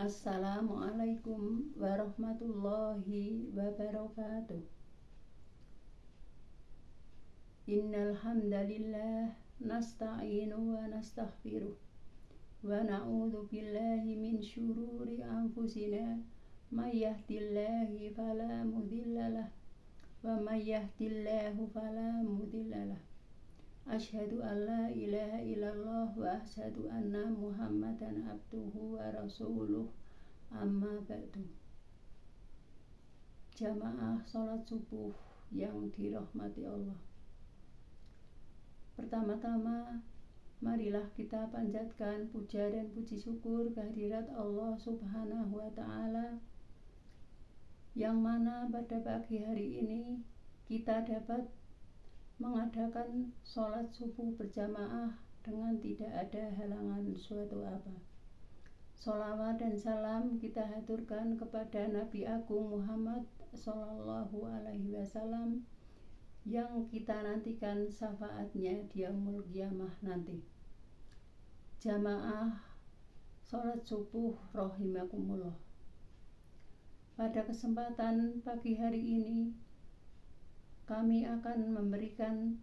Assalamualaikum warahmatullahi wabarakatuh. Innal hamdalillah nasta'inu wa nastaghfiruh wa na'udzu billahi min syururi anfusina may yahdihillahu fala mudhillalah wa may yahdihillahu fala mudhillalah. Asyhadu an la ilaha illallah wa asyhadu anna Muhammadan abduhu wa rasuluh. Amma ba'du. Jamaah salat subuh yang dirahmati Allah. Pertama-tama, marilah kita panjatkan puja dan puji syukur kehadirat Allah Subhanahu wa Ta'ala, yang mana pada pagi hari ini kita dapat mengadakan sholat subuh berjamaah dengan tidak ada halangan suatu apa. Sholawat dan salam kita haturkan kepada Nabi Agung Muhammad Sallallahu Alaihi Wasallam yang kita nantikan syafaatnya di yaumul qiyamah nanti. Jamaah sholat subuh rahimakumullah. Pada kesempatan pagi hari ini kami akan memberikan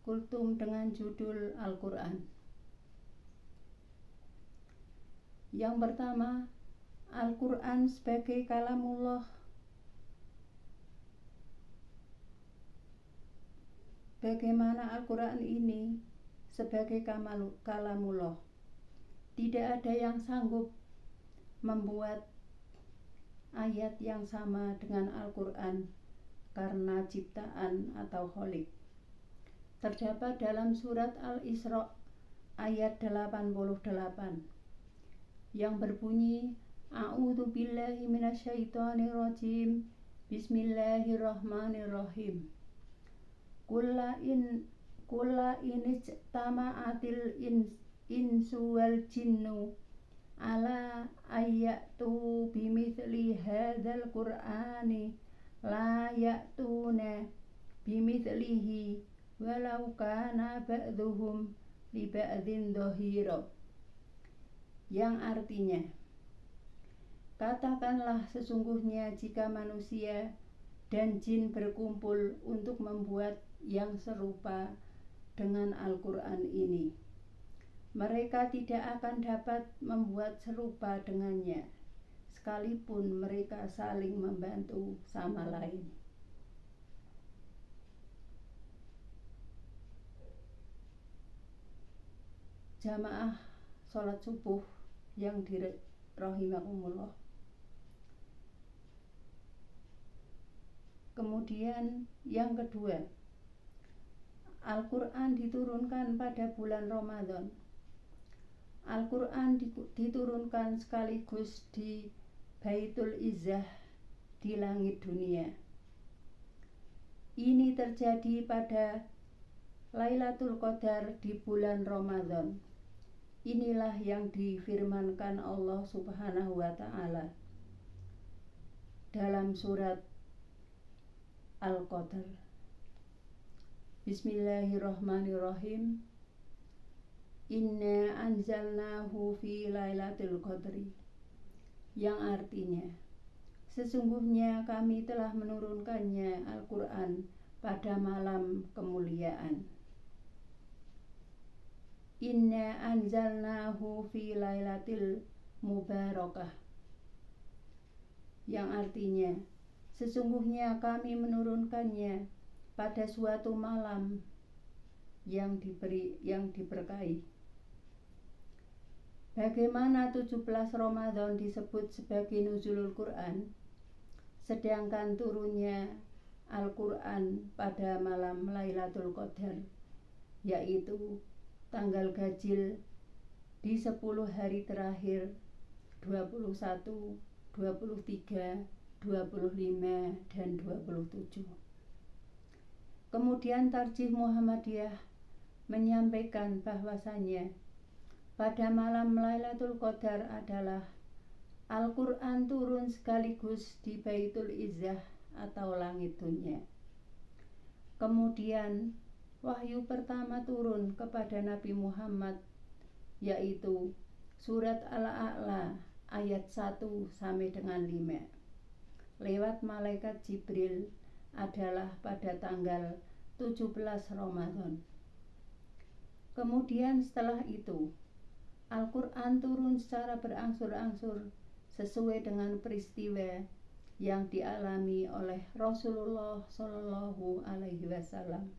kultum dengan judul Al-Quran. Yang pertama, Al-Quran sebagai kalamullah. Bagaimana Al-Quran ini sebagai kalamullah? Tidak ada yang sanggup membuat ayat yang sama dengan Al-Quran karena ciptaan atau kholik. Terdapat dalam surat Al-Isra ayat 88 yang berbunyi, A'udzu billahi minasyaitonir rajim. Bismillahirrahmanirrahim. Kulla ijtama'atil insu wal jinnu ala ayyatu bimithli hadzal qur'ani la ya'tuna bimithlihi walau kana ba'dhuhum li ba'dhin dhahira. Yang artinya, katakanlah sesungguhnya jika manusia dan jin berkumpul untuk membuat yang serupa dengan Al-Quran ini, mereka tidak akan dapat membuat serupa dengannya, sekalipun mereka saling membantu sama lain. Jamaah sholat subuh yang dirahimakumullah. Kemudian yang kedua, Al-Quran diturunkan pada bulan Ramadan. Al-Quran diturunkan sekaligus di Baitul Izzah di langit dunia. Ini terjadi pada Lailatul Qadar di bulan Ramadan. Inilah yang difirmankan Allah Subhanahu wa Ta'ala dalam surat Al-Qadar. Bismillahirrahmanirrahim. Inna anzalnahu fi lailatul qadri. Yang artinya, sesungguhnya kami telah menurunkannya Al-Quran pada malam kemuliaan. Inna anzalnahu fi lailatil mubarakah. Yang artinya, sesungguhnya kami menurunkannya pada suatu malam yang diberkahi. Bagaimana 17 Ramadan disebut sebagai nuzulul Quran, sedangkan turunnya Al-Quran pada malam Lailatul Qadar, yaitu tanggal ganjil di 10 hari terakhir 21, 23, 25, dan 27. Kemudian Tarjih Muhammadiyah menyampaikan bahwasannya pada malam Lailatul Qadar adalah Al-Quran turun sekaligus di Baitul Izzah atau langit dunia. Kemudian wahyu pertama turun kepada Nabi Muhammad, yaitu surat Al-A'la ayat 1 sampai dengan 5 lewat malaikat Jibril adalah pada tanggal 17 Ramadan. Kemudian setelah itu Al-Quran turun secara berangsur-angsur sesuai dengan peristiwa yang dialami oleh Rasulullah Shallallahu Alaihi Wasallam.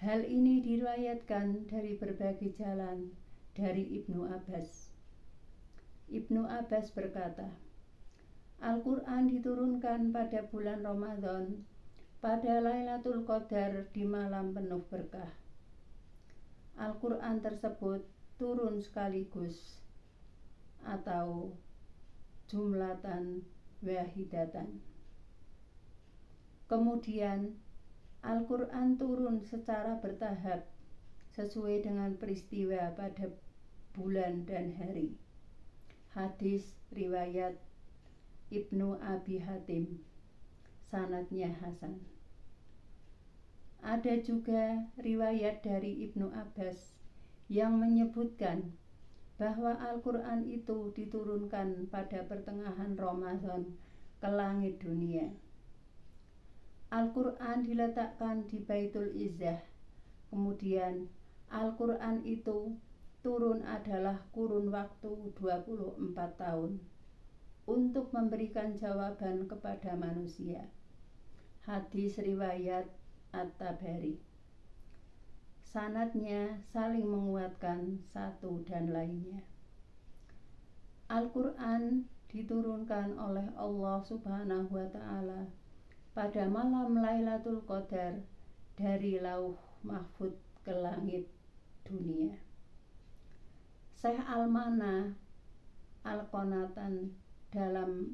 Hal ini diriwayatkan dari berbagai jalan dari Ibnu Abbas. Ibnu Abbas berkata, Al-Quran diturunkan pada bulan Ramadan pada Lailatul Qadar di malam penuh berkah. Al-Quran tersebut turun sekaligus atau jumlatan wahidatan. Kemudian Al-Quran turun secara bertahap sesuai dengan peristiwa pada bulan dan hari. Hadis riwayat Ibnu Abi Hatim, sanadnya hasan. Ada juga riwayat dari Ibnu Abbas yang menyebutkan bahwa Al-Quran itu diturunkan pada pertengahan Ramadan ke langit dunia. Al-Quran diletakkan di Baitul Izzah. Kemudian Al-Quran itu turun adalah kurun waktu 24 tahun untuk memberikan jawaban kepada manusia. Hadis riwayat At-Tabari. Sanadnya saling menguatkan satu dan lainnya. Al-Quran diturunkan oleh Allah Subhanahu wa Ta'ala pada malam Lailatul Qadar dari Lauh Mahfuz ke langit dunia. Syekh Al-Mana Al-Qonatan dalam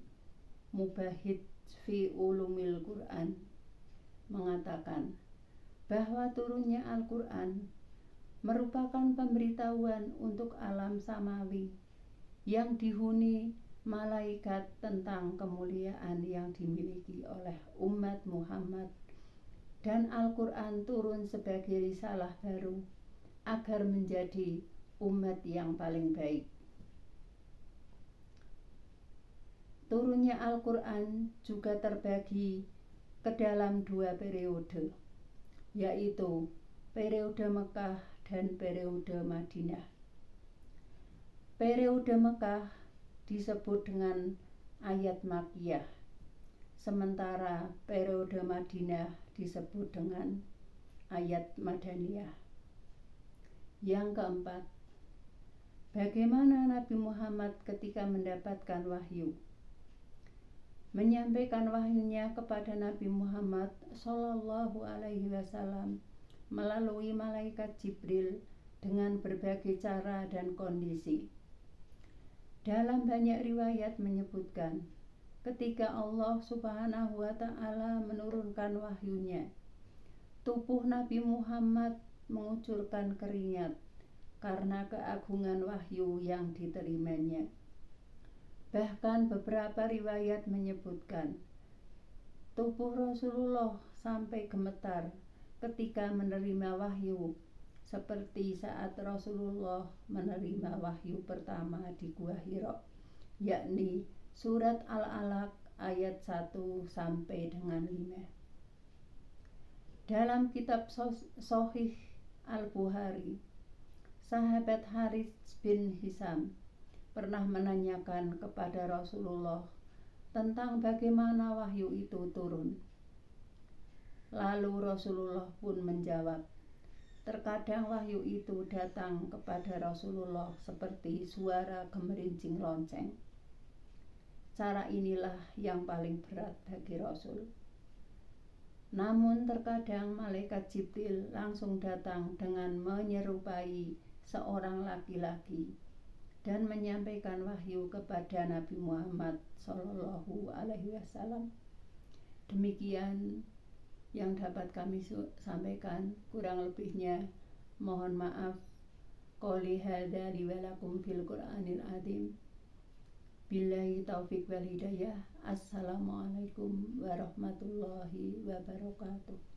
Mubahid fi Ulumil Quran mengatakan bahwa turunnya Al-Quran merupakan pemberitahuan untuk alam samawi yang dihuni malaikat tentang kemuliaan yang dimiliki oleh umat Muhammad, dan Al-Quran turun sebagai risalah baru agar menjadi umat yang paling baik. Turunnya Al-Quran juga terbagi ke dalam dua periode, yaitu periode Mekah dan periode Madinah. Periode Mekah disebut dengan ayat Makkiyah, sementara periode Madinah disebut dengan ayat Madaniyah. Yang keempat, bagaimana Nabi Muhammad ketika mendapatkan wahyu? Menyampaikan wahyunya kepada Nabi Muhammad Shallallahu Alaihi Wasallam melalui malaikat Jibril dengan berbagai cara dan kondisi. Dalam banyak riwayat menyebutkan ketika Allah Subhanahu wa Ta'ala menurunkan wahyunya, tubuh Nabi Muhammad mengucurkan keringat karena keagungan wahyu yang diterimanya. Bahkan beberapa riwayat menyebutkan tubuh Rasulullah sampai gemetar ketika menerima wahyu, seperti saat Rasulullah menerima wahyu pertama di Gua Hira, yakni surat Al-Alaq ayat 1 sampai dengan 5. Dalam kitab Sahih Al-Bukhari, sahabat Harits bin Hisam pernah menanyakan kepada Rasulullah tentang bagaimana wahyu itu turun. Lalu Rasulullah pun menjawab, terkadang wahyu itu datang kepada Rasulullah seperti suara gemerincing lonceng. Cara inilah yang paling berat bagi Rasul. Namun terkadang malaikat Jibril langsung datang dengan menyerupai seorang laki-laki dan menyampaikan wahyu kepada Nabi Muhammad Shallallahu Alaihi Wasallam. Demikian yang dapat kami sampaikan, kurang lebihnya mohon maaf. Qouli hadza li wa lakum fil Qur'anil azim. Billahi taufiq wal hidayah. Assalamualaikum warahmatullahi wabarakatuh.